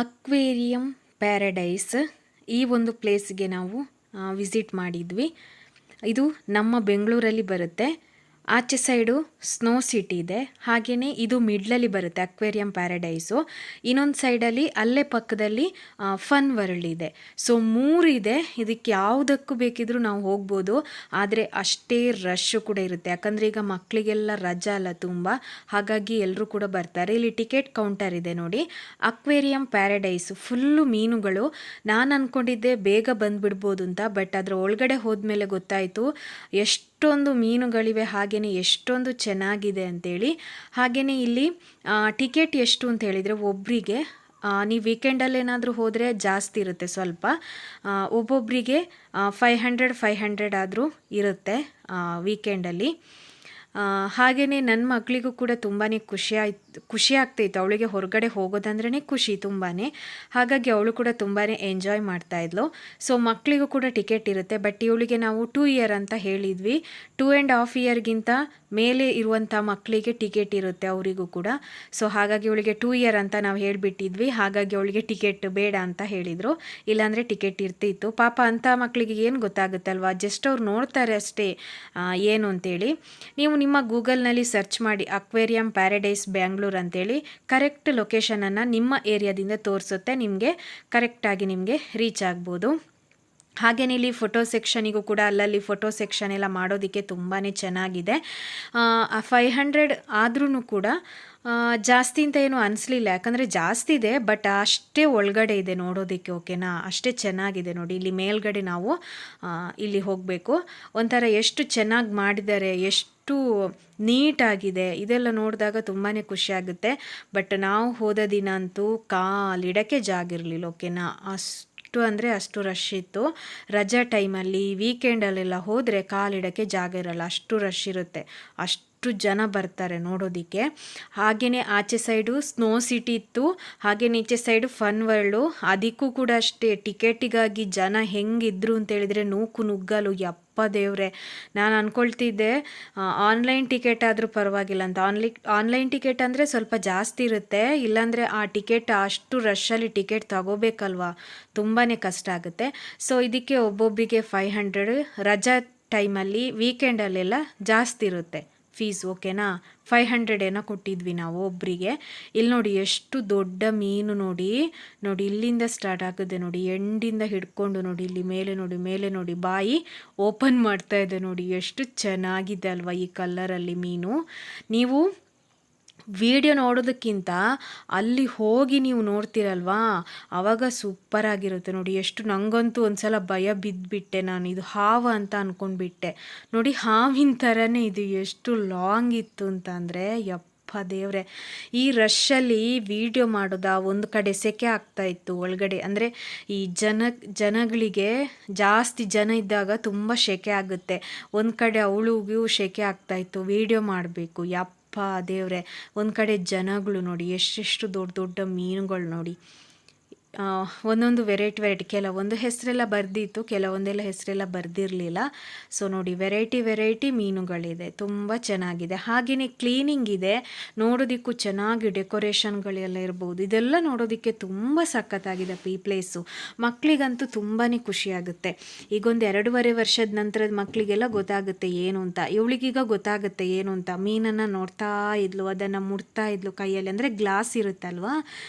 Aquarium paradise ಈ ಒಂದು ಪ್ಲೇಸ್ಗೆ ನಾವು ವಿಸಿಟ್ ಮಾಡಿದ್ವಿ. ಇದು ನಮ್ಮ ಬೆಂಗಳೂರಲ್ಲಿ ಬರುತ್ತೆ. ಆಚೆ ಸೈಡು ಸ್ನೋ ಸಿಟಿ ಇದೆ, ಹಾಗೆಯೇ ಇದು ಮಿಡ್ಲಲ್ಲಿ ಬರುತ್ತೆ ಅಕ್ವೇರಿಯಂ ಪ್ಯಾರಡೈಸು. ಇನ್ನೊಂದು ಸೈಡಲ್ಲಿ ಅಲ್ಲೇ ಪಕ್ಕದಲ್ಲಿ ಫನ್ ವರ್ಲ್ಡ್ ಇದೆ. ಸೊ 3 ಇದೆ. ಇದಕ್ಕೆ ಯಾವುದಕ್ಕೂ ಬೇಕಿದ್ರೂ ನಾವು ಹೋಗ್ಬೋದು, ಆದರೆ ಅಷ್ಟೇ ರಶ್ಶು ಕೂಡ ಇರುತ್ತೆ. ಯಾಕಂದರೆ ಈಗ ಮಕ್ಕಳಿಗೆಲ್ಲ ರಜಾ ಅಲ್ಲ ತುಂಬ, ಹಾಗಾಗಿ ಎಲ್ಲರೂ ಕೂಡ ಬರ್ತಾರೆ. ಇಲ್ಲಿ ಟಿಕೆಟ್ ಕೌಂಟರ್ ಇದೆ ನೋಡಿ. ಅಕ್ವೇರಿಯಂ ಪ್ಯಾರಡೈಸು ಫುಲ್ಲು ಮೀನುಗಳು. ನಾನು ಅಂದ್ಕೊಂಡಿದ್ದೆ ಬೇಗ ಬಂದುಬಿಡ್ಬೋದು ಅಂತ, ಬಟ್ ಅದರ ಒಳಗಡೆ ಹೋದ್ಮೇಲೆ ಗೊತ್ತಾಯಿತು ಎಷ್ಟೊಂದು ಮೀನುಗಳಿವೆ, ಹಾಗೆಯೇ ಎಷ್ಟೊಂದು ಚೆನ್ನಾಗಿದೆ ಅಂತೇಳಿ. ಹಾಗೆಯೇ ಇಲ್ಲಿ ಟಿಕೆಟ್ ಎಷ್ಟು ಅಂತ ಹೇಳಿದರೆ ಒಬ್ಬರಿಗೆ ನೀವು ವೀಕೆಂಡಲ್ಲೇನಾದರೂ ಹೋದರೆ ಜಾಸ್ತಿ ಇರುತ್ತೆ ಸ್ವಲ್ಪ, ಒಬ್ಬೊಬ್ಬರಿಗೆ 500 ಆದರೂ ಇರುತ್ತೆ ವೀಕೆಂಡಲ್ಲಿ. ಹಾಗೆಯೇ ನನ್ನ ಮಗಳಿಗೂ ಕೂಡ ತುಂಬಾ ಖುಷಿ ಆಗ್ತಾಯಿತ್ತು. ಅವಳಿಗೆ ಹೊರಗಡೆ ಹೋಗೋದಂದ್ರೇ ಖುಷಿ ತುಂಬಾ, ಹಾಗಾಗಿ ಅವಳು ಕೂಡ ತುಂಬಾ ಎಂಜಾಯ್ ಮಾಡ್ತಾಯಿದ್ಲು. ಸೊ ಮಕ್ಕಳಿಗೂ ಕೂಡ ಟಿಕೆಟ್ ಇರುತ್ತೆ, ಬಟ್ ಇವಳಿಗೆ ನಾವು 2 ಇಯರ್ ಅಂತ ಹೇಳಿದ್ವಿ. 2.5 ಇಯರ್ಗಿಂತ ಮೇಲೆ ಇರುವಂಥ ಮಕ್ಕಳಿಗೆ ಟಿಕೆಟ್ ಇರುತ್ತೆ ಅವರಿಗೂ ಕೂಡ. ಸೊ ಹಾಗಾಗಿ ಅವಳಿಗೆ 2 ಇಯರ್ ಅಂತ ನಾವು ಹೇಳಿಬಿಟ್ಟಿದ್ವಿ, ಹಾಗಾಗಿ ಅವಳಿಗೆ ಟಿಕೆಟ್ ಬೇಡ ಅಂತ ಹೇಳಿದರು. ಇಲ್ಲಾಂದರೆ ಟಿಕೆಟ್ ಇರ್ತಿತ್ತು. ಪಾಪ ಅಂಥ ಮಕ್ಕಳಿಗೆ ಏನು ಗೊತ್ತಾಗುತ್ತಲ್ವ, ಜಸ್ಟ್ ಅವ್ರು ನೋಡ್ತಾರೆ ಅಷ್ಟೇ ಏನು ಅಂತೇಳಿ. ನೀವು ನಿಮ್ಮ ಗೂಗಲ್ನಲ್ಲಿ ಸರ್ಚ್ ಮಾಡಿ ಅಕ್ವೇರಿಯಂ ಪ್ಯಾರಡೈಸ್ ಬ್ಯಾಂಗ್ಳೂರ್ ಅಂತೇಳಿ, ಕರೆಕ್ಟ್ ಲೊಕೇಶನನ್ನು ನಿಮ್ಮ ಏರಿಯಾದಿಂದ ತೋರಿಸುತ್ತೆ, ನಿಮಗೆ ಕರೆಕ್ಟಾಗಿ ನಿಮಗೆ ರೀಚ್ ಆಗ್ಬೋದು. ಹಾಗೆಯೇ ಇಲ್ಲಿ ಫೋಟೋ ಸೆಕ್ಷನಿಗೂ ಕೂಡ ಅಲ್ಲಲ್ಲಿ ಫೋಟೋ ಸೆಕ್ಷನ್ ಎಲ್ಲ ಮಾಡೋದಕ್ಕೆ ತುಂಬಾ ಚೆನ್ನಾಗಿದೆ. 500 ಆದ್ರೂ ಕೂಡ ಜಾಸ್ತಿ ಅಂತ ಏನು ಅನಿಸ್ಲಿಲ್ಲ, ಯಾಕಂದರೆ ಜಾಸ್ತಿ ಇದೆ, ಬಟ್ ಅಷ್ಟೇ ಒಳಗಡೆ ಇದೆ ನೋಡೋದಕ್ಕೆ. ಓಕೆನಾ, ಅಷ್ಟೇ ಚೆನ್ನಾಗಿದೆ ನೋಡಿ. ಇಲ್ಲಿ ಮೇಲ್ಗಡೆ ನಾವು ಇಲ್ಲಿ ಹೋಗಬೇಕು. ಒಂಥರ ಎಷ್ಟು ಚೆನ್ನಾಗಿ ಮಾಡಿದ್ದಾರೆ, ಎಷ್ಟು ನೀಟಾಗಿದೆ, ಇದೆಲ್ಲ ನೋಡಿದಾಗ ತುಂಬಾ ಖುಷಿ ಆಗುತ್ತೆ. ಬಟ್ ನಾವು ಹೋದ ದಿನ ಅಂತೂ ಕಾಲಿಡಕ್ಕೆ ಜಾಗ ಇರಲಿಲ್ಲ. ಓಕೆನಾ, ಅಂದರೆ ಅಷ್ಟು ರಶ್ ಇತ್ತು. ರಜಾ ಟೈಮಲ್ಲಿ ವೀಕೆಂಡಲ್ಲೆಲ್ಲ ಹೋದರೆ ಕಾಲಿಡೋಕ್ಕೆ ಜಾಗ ಇರಲ್ಲ, ಅಷ್ಟು ರಶ್ ಇರುತ್ತೆ, ಅಷ್ಟು ಜನ ಬರ್ತಾರೆ ನೋಡೋದಕ್ಕೆ. ಹಾಗೆಯೇ ಆಚೆ ಸೈಡು ಸ್ನೋ ಸಿಟಿ ಇತ್ತು, ಹಾಗೆ ಈಚೆ ಸೈಡು ಫನ್ ವರ್ಲ್ಡು. ಅದಕ್ಕೂ ಕೂಡ ಅಷ್ಟೇ ಟಿಕೆಟಿಗಾಗಿ ಜನ ಹೆಂಗಿದ್ರು ಅಂತೇಳಿದರೆ ನೂಕು ನುಗ್ಗಲು. ಯಪ್ಪ ದೇವ್ರೆ, ನಾನು ಅಂದ್ಕೊಳ್ತಿದ್ದೆ ಆನ್ಲೈನ್ ಟಿಕೆಟ್ ಆದರೂ ಪರವಾಗಿಲ್ಲ ಅಂತ. ಆನ್ಲೈನ್ ಟಿಕೆಟ್ ಅಂದರೆ ಸ್ವಲ್ಪ ಜಾಸ್ತಿ ಇರುತ್ತೆ, ಇಲ್ಲಾಂದರೆ ಆ ಟಿಕೆಟ್ ಅಷ್ಟು ರಶ್ಶಲ್ಲಿ ಟಿಕೆಟ್ ತಗೋಬೇಕಲ್ವ, ತುಂಬಾ ಕಷ್ಟ ಆಗುತ್ತೆ. ಸೊ ಇದಕ್ಕೆ ಒಬ್ಬೊಬ್ಬರಿಗೆ 500, ರಜಾ ಟೈಮಲ್ಲಿ ವೀಕೆಂಡಲ್ಲೆಲ್ಲ ಜಾಸ್ತಿ ಇರುತ್ತೆ ಫೀಸ್. ಓಕೆನಾ, 500 ಏನೋ ಕೊಟ್ಟಿದ್ವಿ ನಾವು ಒಬ್ಬರಿಗೆ. ಇಲ್ಲಿ ನೋಡಿ ಎಷ್ಟು ದೊಡ್ಡ ಮೀನು ನೋಡಿ. ಇಲ್ಲಿಂದ ಸ್ಟಾರ್ಟ್ ಆಗುತ್ತೆ ನೋಡಿ, ಎಂಡಿಂದ ಹಿಡ್ಕೊಂಡು ನೋಡಿ, ಇಲ್ಲಿ ಮೇಲೆ ನೋಡಿ ಬಾಯಿ ಓಪನ್ ಮಾಡ್ತಾ ಇದೆ ನೋಡಿ. ಎಷ್ಟು ಚೆನ್ನಾಗಿದೆ ಅಲ್ವಾ ಈ ಕಲ್ಲರಲ್ಲಿ ಮೀನು. ನೀವು ವಿಡಿಯೋ ನೋಡೋದಕ್ಕಿಂತ ಅಲ್ಲಿ ಹೋಗಿ ನೀವು ನೋಡ್ತೀರಲ್ವಾ, ಆವಾಗ ಸೂಪರಾಗಿರುತ್ತೆ ನೋಡಿ. ಎಷ್ಟು ನನಗಂತೂ ಒಂದ್ಸಲ ಭಯ ಬಿದ್ದುಬಿಟ್ಟೆ ನಾನು, ಇದು ಹಾವು ಅಂತ ಅಂದ್ಕೊಂಡ್ಬಿಟ್ಟೆ ನೋಡಿ. ಹಾವಿನ ಥರನೇ ಇದು, ಎಷ್ಟು ಲಾಂಗ್ ಇತ್ತು ಅಂತ ಅಂದರೆ ಯಪ್ಪ ದೇವ್ರೆ. ಈ ರಶ್ಶಲ್ಲಿ ವಿಡಿಯೋ ಮಾಡೋದ, ಒಂದು ಕಡೆ ಸೆಕೆ ಆಗ್ತಾಯಿತ್ತು ಒಳಗಡೆ, ಅಂದರೆ ಈ ಜನಗಳಿಗೆ ಜಾಸ್ತಿ ಜನ ಇದ್ದಾಗ ತುಂಬ ಸೆಕೆ ಆಗುತ್ತೆ. ಒಂದು ಕಡೆ ಅವಳಿಗೂ ಸೆಕೆ ಆಗ್ತಾಯಿತ್ತು, ವಿಡಿಯೋ ಮಾಡಬೇಕು. ಯಪ್ಪ ದೇವ್ರೆ, ಒಂದು ಕಡೆ ಜನಗಳು ನೋಡಿ, ಎಷ್ಟೆಷ್ಟು ದೊಡ್ಡ ಮೀನುಗಳು ನೋಡಿ. ಒಂದೊಂದು ವೆರೈಟಿ, ಕೆಲವೊಂದು ಹೆಸರೆಲ್ಲ ಬರೆದಿತ್ತು, ಕೆಲವೊಂದೆಲ್ಲ ಹೆಸರೆಲ್ಲ ಬರೆದಿರಲಿಲ್ಲ. ಸೊ ನೋಡಿ, ವೆರೈಟಿ ಮೀನುಗಳಿದೆ, ತುಂಬ ಚೆನ್ನಾಗಿದೆ. ಹಾಗೆಯೇ ಕ್ಲೀನಿಂಗ್ ಇದೆ, ನೋಡೋದಕ್ಕೂ ಚೆನ್ನಾಗಿ ಡೆಕೋರೇಷನ್ಗಳೆಲ್ಲ ಇರ್ಬೋದು. ಇದೆಲ್ಲ ನೋಡೋದಕ್ಕೆ ತುಂಬ ಸಖತ್ತಾಗಿದೆ ಈ ಪ್ಲೇಸು. ಮಕ್ಕಳಿಗಂತೂ ತುಂಬಾ ಖುಷಿಯಾಗುತ್ತೆ. ಈಗೊಂದು 2.5 ವರ್ಷದ ನಂತರದ ಮಕ್ಕಳಿಗೆಲ್ಲ ಗೊತ್ತಾಗುತ್ತೆ ಏನು ಅಂತ. ಇವಳಿಗೀಗ ಗೊತ್ತಾಗುತ್ತೆ ಏನು ಅಂತ. ಮೀನನ್ನು ನೋಡ್ತಾ ಇದ್ಲು, ಅದನ್ನು ಮುಟ್ತಾ ಇದ್ಲು ಕೈಯಲ್ಲಿ, ಅಂದರೆ ಗ್ಲಾಸ್ ಇರುತ್ತಲ್ವಾ,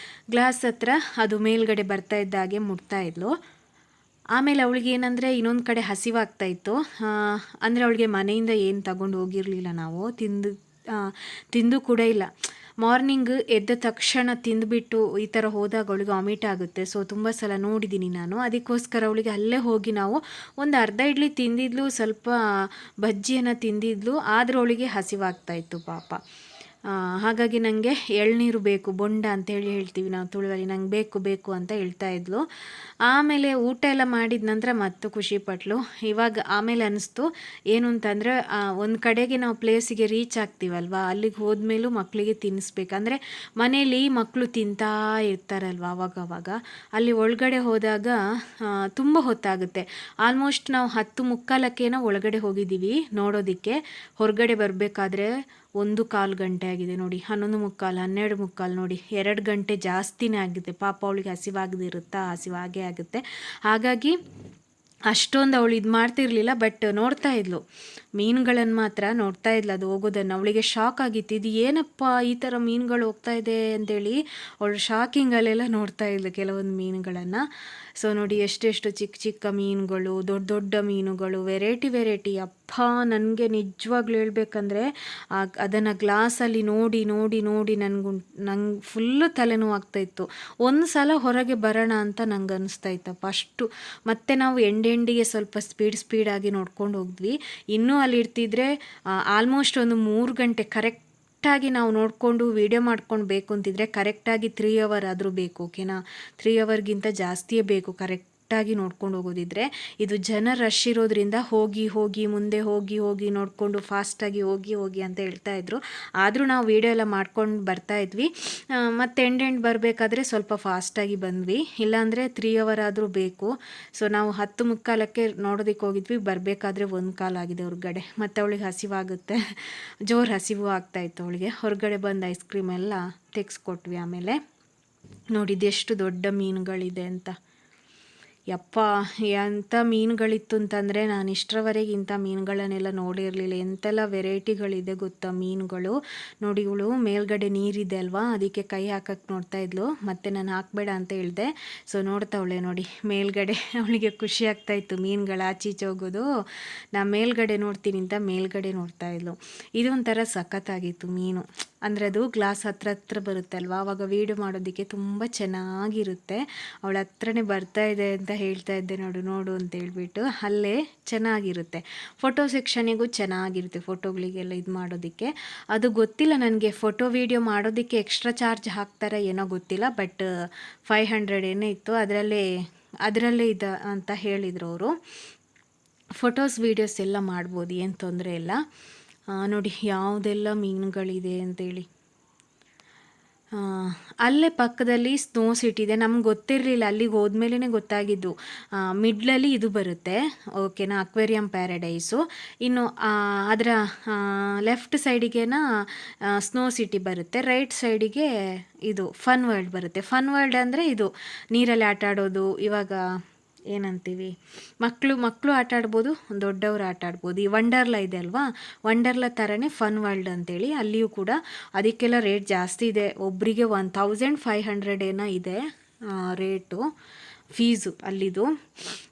ಗ್ಲಾಸ್ ಹತ್ರ ಅದು ಮೇಲ್ಗಡೆ ಬರ್ತಾ ಇದ್ದಾಗೆ ಮುಟ್ತಾ ಇದ್ಲು. ಆಮೇಲೆ ಅವಳಿಗೆ ಏನಂದರೆ ಇನ್ನೊಂದು ಕಡೆ ಹಸಿವಾಗ್ತಾಯಿತ್ತು, ಅಂದರೆ ಅವಳಿಗೆ ಮನೆಯಿಂದ ಏನು ತಗೊಂಡು ಹೋಗಿರಲಿಲ್ಲ ನಾವು, ತಿಂದು ಕೂಡ ಇಲ್ಲ. ಮಾರ್ನಿಂಗ್ ಎದ್ದ ತಕ್ಷಣ ತಿಂದುಬಿಟ್ಟು ಈ ಥರ ಹೋದಾಗ ಅವಳಿಗೆ ವಾಮಿಟ್ ಆಗುತ್ತೆ. ಸೊ ತುಂಬ ಸಲ ನೋಡಿದ್ದೀನಿ ನಾನು, ಅದಕ್ಕೋಸ್ಕರ ಅವಳಿಗೆ ಅಲ್ಲೇ ಹೋಗಿ ನಾವು ಒಂದು ಅರ್ಧ ಇಡ್ಲಿ ತಿಂದಿದ್ಲು, ಸ್ವಲ್ಪ ಬಜ್ಜಿಯನ್ನು ತಿಂದಿದ್ಲು, ಆದರೂ ಅವಳಿಗೆ ಹಸಿವಾಗ್ತಾಯಿತ್ತು ಪಾಪ. ಹಾಗಾಗಿ ನನಗೆ ಎಳ್ನೀರು ಬೇಕು, ಬೊಂಡ ಅಂತೇಳಿ ಹೇಳ್ತೀವಿ ನಾವು ತುಳುವಲ್ಲಿ, ನಂಗೆ ಬೇಕು ಅಂತ ಹೇಳ್ತಾ ಇದ್ಲು. ಆಮೇಲೆ ಊಟ ಎಲ್ಲ ಮಾಡಿದ ನಂತರ ಮತ್ತು ಖುಷಿಪಟ್ಲು. ಇವಾಗ ಆಮೇಲೆ ಅನ್ನಿಸ್ತು ಏನು ಅಂತಂದರೆ, ಒಂದು ಕಡೆಗೆ ನಾವು ಪ್ಲೇಸಿಗೆ ರೀಚ್ ಆಗ್ತೀವಲ್ವ, ಅಲ್ಲಿಗೆ ಹೋದ್ಮೇಲೂ ಮಕ್ಕಳಿಗೆ ತಿನ್ನಿಸ್ಬೇಕು. ಅಂದರೆ ಮನೇಲಿ ಮಕ್ಕಳು ತಿಂತಾ ಇರ್ತಾರಲ್ವ ಅವಾಗವಾಗ, ಅಲ್ಲಿ ಒಳಗಡೆ ಹೋದಾಗ ತುಂಬ ಹೊತ್ತಾಗುತ್ತೆ. ಆಲ್ಮೋಸ್ಟ್ ನಾವು 10:45 ಒಳಗಡೆ ಹೋಗಿದ್ದೀವಿ ನೋಡೋದಕ್ಕೆ. ಹೊರಗಡೆ ಬರಬೇಕಾದ್ರೆ 1 ಕಾಲು ಗಂಟೆ ಆಗಿದೆ ನೋಡಿ, 11 ಮುಕ್ಕಾಲು 12 ಮುಕ್ಕಾಲು ನೋಡಿ, 2 ಗಂಟೆ ಜಾಸ್ತಿನೇ ಆಗಿದೆ. ಪಾಪ ಅವಳಿಗೆ ಹಸಿವಾಗದಿರುತ್ತಾ, ಹಸಿವಾಗೇ ಆಗುತ್ತೆ. ಹಾಗಾಗಿ ಅಷ್ಟೊಂದು ಅವಳು ಇದು ಮಾಡ್ತಿರ್ಲಿಲ್ಲ, ಬಟ್ ನೋಡ್ತಾ ಇದ್ಲು ಮೀನುಗಳನ್ನು ಮಾತ್ರ ನೋಡ್ತಾ ಇದ್ಲು ಅದು ಹೋಗೋದನ್ನು. ಅವಳಿಗೆ ಶಾಕ್ ಆಗಿತ್ತು, ಇದು ಏನಪ್ಪ ಈ ಥರ ಮೀನುಗಳು ಹೋಗ್ತಾ ಇದೆ ಅಂತೇಳಿ ಅವಳು ಶಾಕಿಂಗಲ್ಲೆಲ್ಲ ನೋಡ್ತಾ ಇದ್ಲು ಕೆಲವೊಂದು ಮೀನುಗಳನ್ನು. ಸೊ ನೋಡಿ ಎಷ್ಟೆಷ್ಟು ಚಿಕ್ಕ ಚಿಕ್ಕ ಮೀನುಗಳು, ದೊಡ್ಡ ದೊಡ್ಡ ಮೀನುಗಳು, ವೆರೈಟಿ. ಅಪ್ಪ ನನಗೆ ನಿಜವಾಗ್ಲೂ ಹೇಳ್ಬೇಕಂದ್ರೆ ಅದನ್ನು ಗ್ಲಾಸಲ್ಲಿ ನೋಡಿ ನೋಡಿ ನೋಡಿ ನಂಗೆ ಫುಲ್ಲು ತಲೆನೋವು ಆಗ್ತಾಯಿತ್ತು. ಒಂದು ಸಲ ಹೊರಗೆ ಬರೋಣ ಅಂತ ನಂಗೆ ಅನಿಸ್ತಾ ಇತ್ತಪ್ಪ ಅಷ್ಟು. ಮತ್ತು ನಾವು ಎಂಡಿಗೆ ಸ್ವಲ್ಪ ಸ್ಪೀಡಾಗಿ ನೋಡ್ಕೊಂಡು ಹೋದ್ವಿ. ಇನ್ನೂ ಅಲ್ಲಿ ಇರ್ತಿದ್ರೆ ಆಲ್ಮೋಸ್ಟ್ ಒಂದು 3 ಗಂಟೆ ಕರೆಕ್ಟಾಗಿ ನಾವು ನೋಡಿಕೊಂಡು ವೀಡಿಯೋ ಮಾಡ್ಕೊಂಡು ಬೇಕು ಅಂತಿದ್ರೆ ಕರೆಕ್ಟಾಗಿ 3 ಅವರ್ ಆದರೂ ಬೇಕು. ಓಕೆನಾ, 3 ಅವರ್ಗಿಂತ ಜಾಸ್ತಿಯೇ ಬೇಕು ಕರೆಕ್ಟಾಗಿ ನೋಡ್ಕೊಂಡು ಹೋಗೋದಿದ್ರೆ. ಇದು ಜನ ರಶ್ ಇರೋದ್ರಿಂದ ಹೋಗಿ ಮುಂದೆ ಹೋಗಿ ನೋಡಿಕೊಂಡು ಫಾಸ್ಟಾಗಿ ಹೋಗಿ ಅಂತ ಹೇಳ್ತಾ ಇದ್ರು. ಆದರೂ ನಾವು ವೀಡಿಯೋ ಎಲ್ಲ ಮಾಡ್ಕೊಂಡು ಬರ್ತಾ ಇದ್ವಿ. ಮತ್ತು ಎಂಡ್ ಬರಬೇಕಾದ್ರೆ ಸ್ವಲ್ಪ ಫಾಸ್ಟಾಗಿ ಬಂದ್ವಿ, ಇಲ್ಲಾಂದರೆ 3 ಅವರ್ ಆದರೂ ಬೇಕು. ಸೊ ನಾವು 10 ಮುಕ್ಕಾಲಕ್ಕೆ ನೋಡೋದಕ್ಕೆ ಹೋಗಿದ್ವಿ, ಬರಬೇಕಾದ್ರೆ 1 ಕಾಲು ಆಗಿದೆ ಹೊರಗಡೆ. ಮತ್ತು ಅವಳಿಗೆ ಹಸಿವಾಗುತ್ತೆ, ಜೋರು ಹಸಿವು ಆಗ್ತಾಯಿತ್ತು ಅವಳಿಗೆ. ಹೊರಗಡೆ ಬಂದು ಐಸ್ ಕ್ರೀಮ್ ಎಲ್ಲ ತೆಗೆಸ್ಕೊಟ್ವಿ. ಆಮೇಲೆ ನೋಡಿದ್ದೆಷ್ಟು ದೊಡ್ಡ ಮೀನುಗಳಿದೆ ಅಂತ. ಯಪ್ಪ ಎಂಥ ಮೀನುಗಳಿತ್ತು ಅಂತಂದರೆ ನಾನು ಇಷ್ಟರವರೆಗೆ ಇಂಥ ಮೀನುಗಳನ್ನೆಲ್ಲ ನೋಡಿರಲಿಲ್ಲ. ಎಂತೆಲ್ಲ ವೆರೈಟಿಗಳಿದೆ ಗೊತ್ತಾ ಮೀನುಗಳು. ನೋಡಿ ಇವಳು ಮೇಲ್ಗಡೆ ನೀರಿದೆ ಅಲ್ವಾ, ಅದಕ್ಕೆ ಕೈ ಹಾಕಕ್ಕೆ ನೋಡ್ತಾ ಇದ್ಲು. ಮತ್ತು ನಾನು ಹಾಕಬೇಡ ಅಂತ ಹೇಳಿದೆ. ಸೊ ನೋಡ್ತಾವಳೆ ನೋಡಿ ಮೇಲ್ಗಡೆ, ಅವಳಿಗೆ ಖುಷಿ ಆಗ್ತಾಯಿತ್ತು ಮೀನುಗಳು ಆಚೀಚೆ ಹೋಗೋದು. ನಾ ಮೇಲ್ಗಡೆ ನೋಡ್ತೀನಿ ಅಂತ ಮೇಲ್ಗಡೆ ನೋಡ್ತಾ ಇದ್ಲು. ಇದೊಂಥರ ಸಖತ್ತಾಗಿತ್ತು ಮೀನು. ಅಂದರೆ ಅದು ಗ್ಲಾಸ್ ಹತ್ರ ಬರುತ್ತೆ ಅಲ್ವಾ, ಆವಾಗ ವೀಡಿಯೋ ಮಾಡೋದಕ್ಕೆ ತುಂಬ ಚೆನ್ನಾಗಿರುತ್ತೆ. ಅವಳ ಹತ್ರನೇ ಬರ್ತಾ ಇದೆ ಅಂತ ಹೇಳ್ತಾ ಇದ್ದೆ, ನೋಡು ಅಂತ ಹೇಳ್ಬಿಟ್ಟು. ಅಲ್ಲೇ ಚೆನ್ನಾಗಿರುತ್ತೆ, ಫೋಟೋ ಸೆಕ್ಷನಿಗೂ ಚೆನ್ನಾಗಿರುತ್ತೆ ಫೋಟೋಗಳಿಗೆಲ್ಲ ಇದು ಮಾಡೋದಕ್ಕೆ. ಅದು ಗೊತ್ತಿಲ್ಲ ನನಗೆ, ಫೋಟೋ ವೀಡಿಯೋ ಮಾಡೋದಕ್ಕೆ ಎಕ್ಸ್ಟ್ರಾ ಚಾರ್ಜ್ ಹಾಕ್ತಾರೆ ಏನೋ ಗೊತ್ತಿಲ್ಲ, ಬಟ್ 500 ಏನೋ ಇತ್ತು. ಅದರಲ್ಲೇ ಇದೆ ಅಂತ ಹೇಳಿದರು ಅವರು. ಫೋಟೋಸ್ ವೀಡಿಯೋಸ್ ಎಲ್ಲ ಮಾಡ್ಬೋದು, ಏನು ತೊಂದರೆ ಇಲ್ಲ. ನೋಡಿ ಯಾವುದೆಲ್ಲ ಮೀನುಗಳಿದೆ ಅಂತೇಳಿ. ಅಲ್ಲೇ ಪಕ್ಕದಲ್ಲಿ ಸ್ನೋ ಸಿಟಿ ಇದೆ. ನಮ್ಗೆ ಗೊತ್ತಿರಲಿಲ್ಲ, ಅಲ್ಲಿಗೆ ಹೋದ್ಮೇಲೆ ಗೊತ್ತಾಗಿದ್ದು. ಮಿಡ್ಲಲ್ಲಿ ಇದು ಬರುತ್ತೆ, ಓಕೆನಾ, ಅಕ್ವೇರಿಯಂ ಪ್ಯಾರಡೈಸು. ಇನ್ನು ಅದರ ಲೆಫ್ಟ್ ಸೈಡಿಗೆನ ಸ್ನೋ ಸಿಟಿ ಬರುತ್ತೆ, ರೈಟ್ ಸೈಡಿಗೆ ಇದು ಫನ್ ವರ್ಲ್ಡ್ ಬರುತ್ತೆ. ಫನ್ ವರ್ಲ್ಡ್ ಅಂದರೆ ಇದು ನೀರಲ್ಲಿ ಆಟ ಆಡೋದು. ಇವಾಗ ಏನಂತೀವಿ, ಮಕ್ಕಳು ಆಟ ಆಡ್ಬೋದು, ದೊಡ್ಡವರು ಆಟ ಆಡ್ಬೋದು. ಈ ವಂಡರ್ಲಾ ಇದೆ ಅಲ್ವಾ, ವಂಡರ್ಲಾ ಥರನೇ ಫನ್ ವರ್ಲ್ಡ್ ಅಂತೇಳಿ, ಅಲ್ಲಿಯೂ ಕೂಡ ಅದಕ್ಕೆಲ್ಲ ರೇಟ್ ಜಾಸ್ತಿ ಇದೆ. ಒಬ್ಬರಿಗೆ 1500 ಏನೋ ಇದೆ ರೇಟು, ಫೀಸು ಅಲ್ಲಿದು.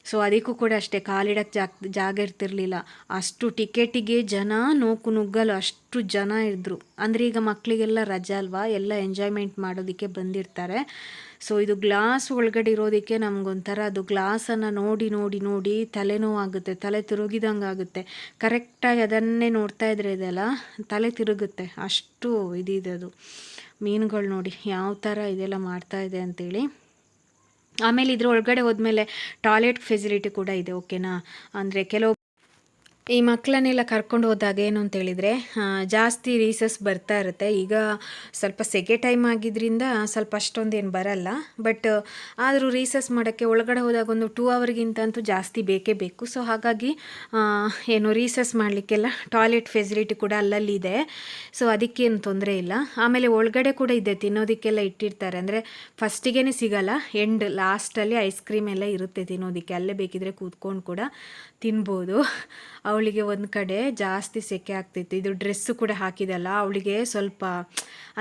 ಸೊ ಅದಕ್ಕೂ ಕೂಡ ಅಷ್ಟೇ, ಕಾಲಿಡಕ್ಕೆ ಜಾಗ ಇರ್ತಿರ್ಲಿಲ್ಲ. ಅಷ್ಟು ಟಿಕೆಟಿಗೆ ಜನ ನುಗ್ಗಲು ಅಷ್ಟು ಜನ ಇದ್ದರು. ಅಂದರೆ ಈಗ ಮಕ್ಕಳಿಗೆಲ್ಲ ರಜಾ ಅಲ್ವಾ, ಎಲ್ಲ ಎಂಜಾಯ್ಮೆಂಟ್ ಮಾಡೋದಕ್ಕೆ ಬಂದಿರ್ತಾರೆ. ಸೊ ಇದು ಗ್ಲಾಸ್ ಒಳಗಡೆ ಇರೋದಕ್ಕೆ ನಮಗೊಂಥರ ಅದು ಗ್ಲಾಸನ್ನು ನೋಡಿ ತಲೆನೋವಾಗುತ್ತೆ, ತಲೆ ತಿರುಗಿದಂಗೆ ಆಗುತ್ತೆ. ಕರೆಕ್ಟಾಗಿ ಅದನ್ನೇ ನೋಡ್ತಾ ಇದ್ರೆ ಇದೆಲ್ಲ ತಲೆ ತಿರುಗುತ್ತೆ, ಅಷ್ಟು ಇದಿದೆ ಅದು. ಮೀನುಗಳು ನೋಡಿ ಯಾವ ಥರ ಇದೆಲ್ಲ ಮಾಡ್ತಾ ಇದೆ ಅಂತೇಳಿ. ಆಮೇಲೆ ಇದ್ರ ಒಳಗಡೆ ಹೋದ್ಮೇಲೆ ಟಾಯ್ಲೆಟ್ ಫೆಸಿಲಿಟಿ ಕೂಡ ಇದೆ, ಓಕೆನಾ. ಅಂದರೆ ಕೆಲವು ಈ ಮಕ್ಕಳನ್ನೆಲ್ಲ ಕರ್ಕೊಂಡು ಹೋದಾಗ ಏನು ಅಂತೇಳಿದರೆ ಜಾಸ್ತಿ ರೀಸಸ್ ಬರ್ತಾ ಇರುತ್ತೆ. ಈಗ ಸ್ವಲ್ಪ ಸೆಕೆ ಟೈಮ್ ಆಗಿದ್ದರಿಂದ ಸ್ವಲ್ಪ ಅಷ್ಟೊಂದೇನು ಬರಲ್ಲ, ಬಟ್ ಆದರೂ ರೀಸಸ್ ಮಾಡೋಕ್ಕೆ ಒಳಗಡೆ ಹೋದಾಗ ಒಂದು 2 ಅವರ್ಗಿಂತ ಅಂತೂ ಜಾಸ್ತಿ ಬೇಕೇ ಬೇಕು. ಸೊ ಹಾಗಾಗಿ ಏನು ರೀಸಸ್ ಮಾಡಲಿಕ್ಕೆಲ್ಲ ಟಾಯ್ಲೆಟ್ ಫೆಸಿಲಿಟಿ ಕೂಡ ಅಲ್ಲಲ್ಲಿ ಇದೆ. ಸೊ ಅದಕ್ಕೇನು ತೊಂದರೆ ಇಲ್ಲ. ಆಮೇಲೆ ಒಳಗಡೆ ಕೂಡ ಇದೆ, ತಿನ್ನೋದಕ್ಕೆಲ್ಲ ಇಟ್ಟಿರ್ತಾರೆ. ಅಂದರೆ ಫಸ್ಟಿಗೇ ಸಿಗಲ್ಲ, ಲಾಸ್ಟಲ್ಲಿ ಐಸ್ ಕ್ರೀಮ್ ಎಲ್ಲ ಇರುತ್ತೆ ತಿನ್ನೋದಕ್ಕೆ. ಅಲ್ಲೇ ಬೇಕಿದ್ರೆ ಕೂತ್ಕೊಂಡು ಕೂಡ ತಿನ್ಬೋದು. ಅವಳಿಗೆ ಒಂದು ಕಡೆ ಜಾಸ್ತಿ ಸೆಕೆ ಆಗ್ತಿತ್ತು. ಇದು ಡ್ರೆಸ್ಸು ಕೂಡ ಹಾಕಿದಲ್ಲ ಅವಳಿಗೆ, ಸ್ವಲ್ಪ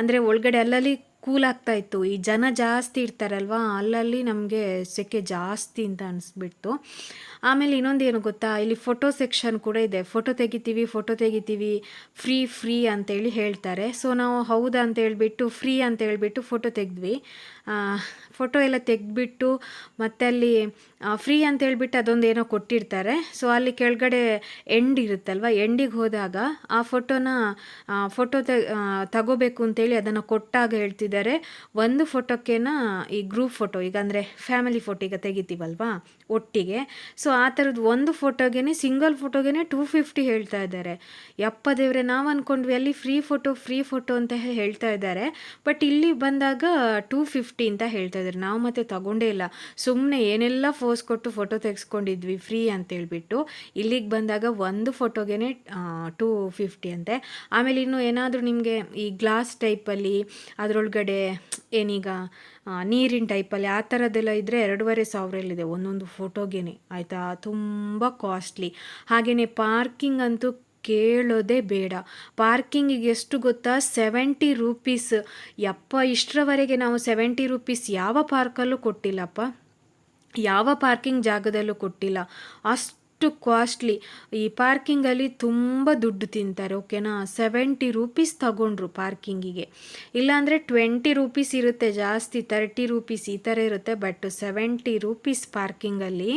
ಅಂದರೆ ಒಳಗಡೆ ಅಲ್ಲಲ್ಲಿ ಕೂಲ್ ಆಗ್ತಾ ಇತ್ತು. ಈ ಜನ ಜಾಸ್ತಿ ಇರ್ತಾರಲ್ವ, ಅಲ್ಲಲ್ಲಿ ನಮಗೆ ಸೆಕೆ ಜಾಸ್ತಿ ಅಂತ ಅನಿಸ್ಬಿಡ್ತು. ಆಮೇಲೆ ಇನ್ನೊಂದು ಏನು ಗೊತ್ತಾ, ಇಲ್ಲಿ ಫೋಟೋ ಸೆಕ್ಷನ್ ಕೂಡ ಇದೆ. ಫೋಟೋ ತೆಗಿತೀವಿ ಫ್ರೀ ಅಂತೇಳಿ ಹೇಳ್ತಾರೆ. ಸೊ ನಾವು ಹೌದಾ ಅಂತ ಹೇಳ್ಬಿಟ್ಟು ಫ್ರೀ ಅಂತ ಹೇಳ್ಬಿಟ್ಟು ಫೋಟೋ ತೆಗೆದ್ವಿ. ಫೋಟೋ ಎಲ್ಲ ತೆಗೆದ್ಬಿಟ್ಟು ಮತ್ತೆ ಅಲ್ಲಿ ಫ್ರೀ ಅಂತ ಹೇಳ್ಬಿಟ್ಟು ಅದೊಂದು ಏನೋ ಕೊಟ್ಟಿರ್ತಾರೆ. ಸೊ ಅಲ್ಲಿ ಕೆಳಗಡೆ ಎಂಡ್ ಇರುತ್ತಲ್ವ, ಎಂಡಿಗೆ ಹೋದಾಗ ಆ ಫೋಟೋ ತಗೋಬೇಕು ಅಂತೇಳಿ ಅದನ್ನು ಕೊಟ್ಟಾಗ ಹೇಳ್ತಿದ್ರು ಮಾಡಿದ್ದಾರೆ, ಒಂದು ಫೋಟೋಕ್ಕೇನ ಈ ಗ್ರೂಪ್ ಫೋಟೋ ಈಗ ಅಂದರೆ ಫ್ಯಾಮಿಲಿ ಫೋಟೋ ಈಗ ತೆಗಿತೀವಲ್ವಾ ಒಟ್ಟಿಗೆ, ಸೊ ಆ ಥರದ್ದು ಒಂದು ಫೋಟೋಗೆ ಸಿಂಗಲ್ ಫೋಟೋಗೆ 250 ಹೇಳ್ತಾ ಇದ್ದಾರೆ. ಯಪ್ಪ ದೇವ್ರೆ, ನಾವು ಅಂದ್ಕೊಂಡ್ವಿ ಅಲ್ಲಿ ಫ್ರೀ ಫೋಟೋ ಅಂತ ಹೇಳ್ತಾ ಇದ್ದಾರೆ, ಬಟ್ ಇಲ್ಲಿ ಬಂದಾಗ 250 ಅಂತ ಹೇಳ್ತಾ ಇದ್ದಾರೆ. ನಾವು ಮತ್ತೆ ತಗೊಂಡೇ ಇಲ್ಲ, ಸುಮ್ಮನೆ ಏನೆಲ್ಲ ಫೋರ್ಸ್ ಕೊಟ್ಟು ಫೋಟೋ ತೆಗೆಸ್ಕೊಂಡಿದ್ವಿ ಫ್ರೀ ಅಂತೇಳ್ಬಿಟ್ಟು. ಇಲ್ಲಿಗೆ ಬಂದಾಗ ಒಂದು ಫೋಟೋಗೆ 250 ಅಂತೆ. ಆಮೇಲೆ ಇನ್ನು ಏನಾದರೂ ನಿಮಗೆ ಈ ಗ್ಲಾಸ್ ಟೈಪಲ್ಲಿ ಅದರೊಳಗಡೆ ಏನೀಗ ನೀರಿನ ಟೈಪಲ್ಲಿ ಆ ಥರದ್ದೆಲ್ಲ ಇದ್ದರೆ 2,500 ಒಂದೊಂದು ಫೋಟೋಗೇನೆ ಆಯಿತಾ, ತುಂಬ ಕಾಸ್ಟ್ಲಿ. ಹಾಗೆಯೇ ಪಾರ್ಕಿಂಗ್ ಅಂತೂ ಕೇಳೋದೇ ಬೇಡ. ಪಾರ್ಕಿಂಗಿಗೆ ಎಷ್ಟು ಗೊತ್ತಾ, 70 ರೂಪೀಸ್. ಯಪ್ಪ, ಇಷ್ಟರವರೆಗೆ ನಾವು 70 ರೂಪೀಸ್ ಯಾವ ಪಾರ್ಕಲ್ಲೂ ಕೊಟ್ಟಿಲ್ಲಪ್ಪ, ಯಾವ ಪಾರ್ಕಿಂಗ್ ಜಾಗದಲ್ಲೂ ಕೊಟ್ಟಿಲ್ಲ, ಅಷ್ಟು ಕಾಸ್ಟ್ಲಿ. ಈ ಪಾರ್ಕಿಂಗಲ್ಲಿ ತುಂಬ ದುಡ್ಡು ತಿಂತಾರೆ, ಓಕೆನಾ. 70 ರೂಪೀಸ್ ತಗೊಂಡ್ರು ಪಾರ್ಕಿಂಗಿಗೆ. ಇಲ್ಲಾಂದರೆ 20 ರೂಪೀಸ್ ಇರುತ್ತೆ ಜಾಸ್ತಿ, 30 ರೂಪೀಸ್ ಈ ಥರ ಇರುತ್ತೆ, ಬಟ್ 70 ರೂಪೀಸ್ ಪಾರ್ಕಿಂಗಲ್ಲಿ.